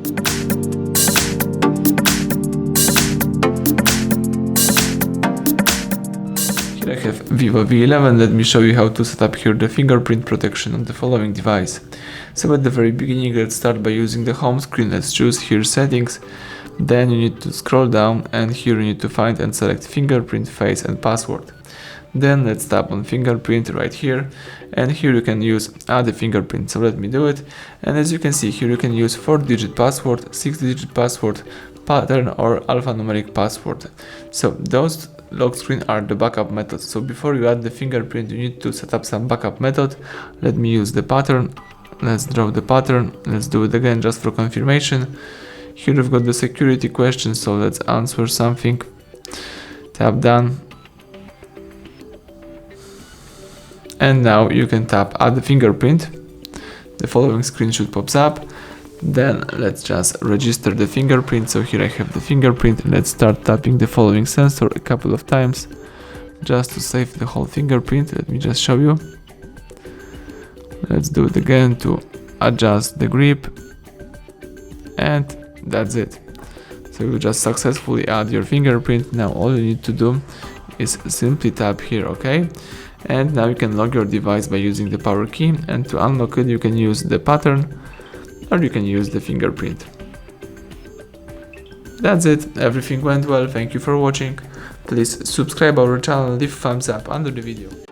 Here I have VIVO V11. Let me show you how to set up here the fingerprint protection on the following device. So at the very beginning, let's start by using the home screen. Let's choose here settings. Then you need to scroll down, and here you need to find and select fingerprint, face and password. Then let's tap on fingerprint right here, and here you can use add a fingerprint. So let me do it, and as you can see here you can use 4-digit password, 6-digit password, pattern or alphanumeric password. So those lock screen are the backup methods. So before you add the fingerprint, you need to set up some backup method. Let me use the pattern. Let's draw the pattern. Let's do it again just for confirmation. Here we've got the security question, so let's answer something. Tap done. And now you can tap add the fingerprint. The following screen should pop up. Then let's just register the fingerprint. So here I have the fingerprint. Let's start tapping the following sensor a couple of times just to save the whole fingerprint. Let me just show you. Let's do it again to adjust the grip, and that's it. So you just successfully add your fingerprint. Now all you need to do is simply tap here OK, and now you can lock your device by using the power key, and to unlock it you can use the pattern or you can use the fingerprint. That's it, everything went well. Thank you for watching. Please subscribe our channel, leave a thumbs up under the video.